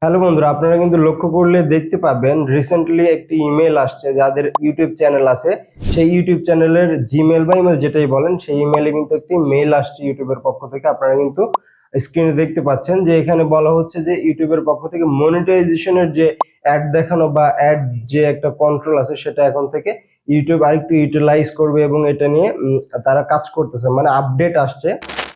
Hello বন্ধুরা, আপনারা কিন্তু লক্ষ্য করলে দেখতে পাবেন রিসেন্টলি একটি ইমেল আসছে। যাদের ইউটিউব চ্যানেল আছে সেই ইউটিউব চ্যানেলের জিমেল বা ইমেল যেটাই বলেন, সেই ইমেলে কিন্তু একটি মেল আসছে ইউটিউবের পক্ষ থেকে। আপনারা কিন্তু স্ক্রিনে দেখতে পাচ্ছেন যে এখানে বলা হচ্ছে যে ইউটিউবের পক্ষ থেকে মনিটাইজেশনের যে অ্যাড দেখানো বা অ্যাড যে একটা কন্ট্রোল আছে সেটা এখন থেকে ইউটিউব আরেকটু ইউটিলাইজ করবে এবং এটা নিয়ে তারা কাজ করতেছে, মানে আপডেট আসছে।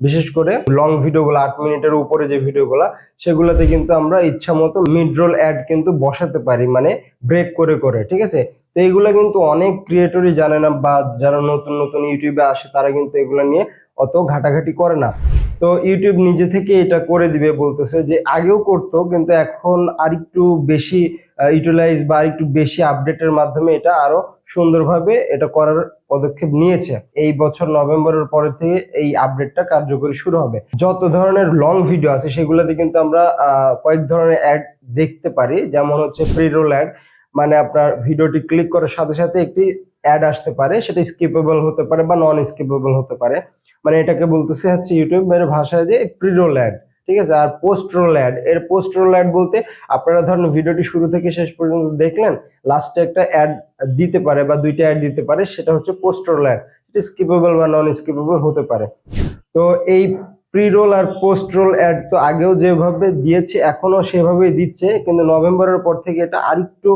বিশেষ করে লং ভিডিওগুলো 8 মিনিটের উপরে যে ভিডিওগুলো, সেগুলোতে কিন্তু আমরা ইচ্ছা মতো মিড রোল অ্যাড কিন্তু বসাতে পারি, মানে ব্রেক করে করে, ঠিক আছে। তো এইগুলা কিন্তু অনেক ক্রিয়েটরই জানে না, বা যারা নতুন নতুন ইউটিউবে আসে তারা কিন্তু এগুলো নিয়ে অত ঘাটাঘাটি করে না। তো ইউটিউব নিজে থেকে এটা করে দিবে বলতেছে, যে আগেও করতো কিন্তু এখন আরেকটু বেশি ইউটিলাইজ বা আরেকটু বেশি আপডেটের মাধ্যমে এটা আরো সুন্দরভাবে এটা করার পদক্ষেপ নিয়েছে। এই বছর নভেম্বরের পরে থেকে এই আপডেটটা কার্যকরী শুরু হবে। যত ধরনের লং ভিডিও আছে সেগুলোতে কিন্তু আমরা কয়েক ধরনের অ্যাড দেখতে পারি, যেমন হচ্ছে প্রি রোল অ্যাড, মানে আপনার ভিডিওটি ক্লিক করার সাথে সাথে একটি অ্যাড আসতে পারে, সেটা স্কিপেবল হতে পারে বা নন স্কিপেবল হতে পারে। মানে এটাকে বলতেছে হচ্ছে ইউটিউবের ভাষায় যে প্রি রোল অ্যাড, ঠিক আছে। আর পোস্ট রোল অ্যাড, এর পোস্ট রোল অ্যাড বলতে আপনারা ধরেন ভিডিওটি শুরু থেকে শেষ পর্যন্ত দেখলেন, লাস্টে একটা অ্যাড দিতে পারে বা দুইটা অ্যাড দিতে পারে, সেটা হচ্ছে পোস্ট রোল অ্যাড। এটা স্কিপেবল বা নন স্কিপেবল হতে পারে। তো এই প্রি রোল আর পোস্ট রোল অ্যাড তো আগেও যেভাবে দিয়েছে এখনো সেভাবেই দিচ্ছে, কিন্তু নভেম্বরের পর থেকে এটা আরেকটু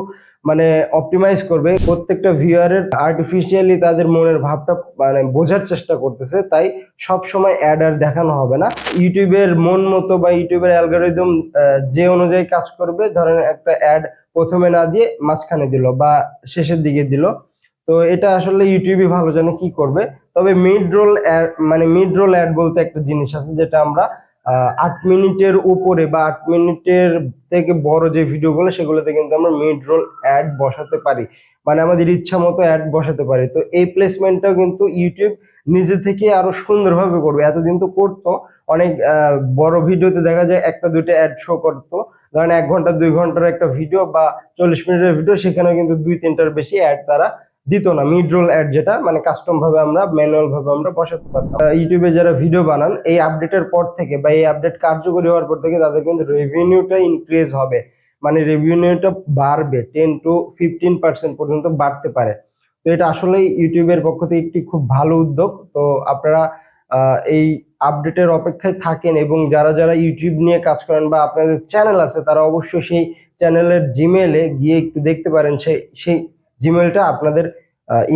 মানে অপটিমাইজ করবে। প্রত্যেকটা ভিউয়ারের আর্টিফিশিয়ালি তাদের মনের ভাবটা মানে বোঝার চেষ্টা করতেছে, তাই সব সময় অ্যাড আর দেখানো হবে না। ইউটিউবের মন মতো বা ইউটিউবের অ্যালগরিদম যে অনুযায়ী কাজ করবে, ধরেন একটা অ্যাড প্রথমে না দিয়ে মাঝখানে দিল বা শেষের দিকে দিল, তো এটা আসলে ইউটিউবই ভালো জানে কি করবে। তবে মিড রোল অ্যাড, মানে মিড রোল অ্যাড বলতে একটা জিনিস আছে, যেটা আমরা 8 মিনিটের উপরে বা 8 মিনিটের থেকে বড় যে ভিডিওগুলো সেগুলোতে কিন্তু আমরা মিড রোল অ্যাড বসাতে পারি, মানে আমাদের ইচ্ছা মতো অ্যাড বসাতে পারি। তো এই প্লেসমেন্টটাও কিন্তু ইউটিউব নিজে থেকে আরো সুন্দরভাবে করবে। এতদিন তো করতো অনেক বড় ভিডিওতে দেখা যায় একটা দুইটা অ্যাড শো করতো, ধরেন 1 ঘন্টা 2 ঘন্টার একটা ভিডিও বা 40 মিনিটের ভিডিও, সেখানে কিন্তু 2-3টার বেশি অ্যাড তারা দিত না। মিড রোল অ্যাড যেটা মানে কাস্টম ভাবে আমরা ম্যানুয়াল ভাবে আমরা বসাতে পারতাম। ইউটিউবে যারা ভিডিও বানান, এই আপডেটের পর থেকে বা এই আপডেট কার্যকরী হওয়ার পর থেকে তাদের কিন্তু রেভিনিউটা ইনক্রিজ হবে, মানে রেভিনিউটা বাড়বে, 10 to 15% পর্যন্ত বাড়তে পারে। তো এটা আসলে ইউটিউবের পক্ষ থেকে একটি খুব ভালো উদ্যোগ। তো আপনারা এই আপডেটের অপেক্ষায় থাকেন, এবং যারা যারা ইউটিউব নিয়ে কাজ করেন বা আপনাদের চ্যানেল আছে তারা অবশ্যই সেই চ্যানেলের জিমেলে গিয়ে একটু দেখতে পারেন সেই জিমেলটা আপনাদের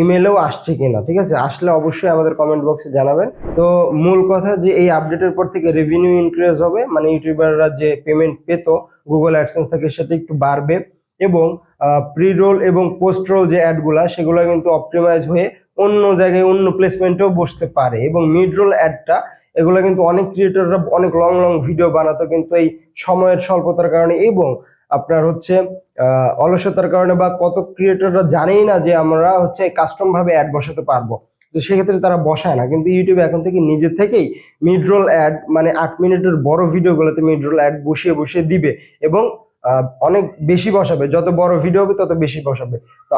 ইমেলেও আসছে কিনা, ঠিক আছে। আসলে অবশ্যই আমাদের কমেন্ট বক্সে জানাবেন। তো মূল কথা যে এই আপডেটের পর থেকে রেভিনিউ ইনক্রিজ হবে, মানে ইউটিউবাররা যে পেমেন্ট পেত গুগল অ্যাডসেন্স থেকে সেটা একটু বাড়বে, এবং প্রি রোল এবং পোস্ট রোল যে অ্যাডগুলা সেগুলো কিন্তু অপটিমাইজ হয়ে অন্য জায়গায় অন্য প্লেসমেন্টেও বসতে পারে। এবং মিড রোল অ্যাডটা, এগুলো কিন্তু অনেক ক্রিয়েটররা অনেক লং লং ভিডিও বানাতো, কিন্তু এই সময়ের স্বল্পতার কারণে এবং আপনার হচ্ছে অলসতার কারণে, বা কত ক্রিয়েটররা জানেই না যে আমরা হচ্ছে কাস্টম ভাবে অ্যাড বসাতে পারবো, তো সেক্ষেত্রে তারা বসায় না। কিন্তু ইউটিউব এখন থেকে নিজে থেকেই মিড রোল অ্যাড, মানে 8 মিনিটের বড় ভিডিওগুলোতে মিড রোল অ্যাড বসিয়ে বসিয়ে দিবে, এবং অনেক বেশি বসাবে। যত বড় ভিডিও হবে তত বেশি বসাবে। তো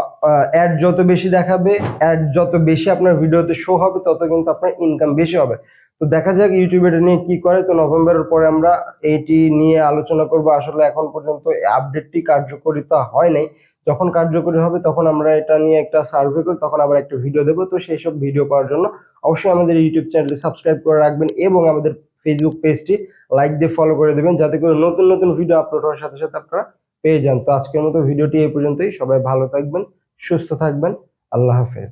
অ্যাড যত বেশি দেখাবে, অ্যাড যত বেশি আপনার ভিডিওতে শো হবে, তত কিন্তু আপনার ইনকাম বেশি হবে। তো দেখা যাক ইউটিউব এটা নিয়ে কি করে। তো নভেম্বরের পরে আমরা এইটি নিয়ে আলোচনা করব। আসলে এখন পর্যন্ত আপডেটটি কার্যকরিতা হয় নাই, যখন কার্যকরী হবে তখন আমরা এটা নিয়ে একটা সার্ভে করি, তখন আবার একটা ভিডিও দেবো। তো সেই সব ভিডিও পাওয়ার জন্য অবশ্যই আমাদের ইউটিউব চ্যানেলটি সাবস্ক্রাইব করে রাখবেন, এবং আমাদের ফেসবুক পেজটি লাইক দিয়ে ফলো করে দেবেন, যাতে করে নতুন নতুন ভিডিও আপলোড হওয়ার সাথে সাথে আপনারা পেয়ে যান। তো আজকের মতো ভিডিওটি এই পর্যন্তই। সবাই ভালো থাকবেন, সুস্থ থাকবেন। আল্লাহ হাফেজ।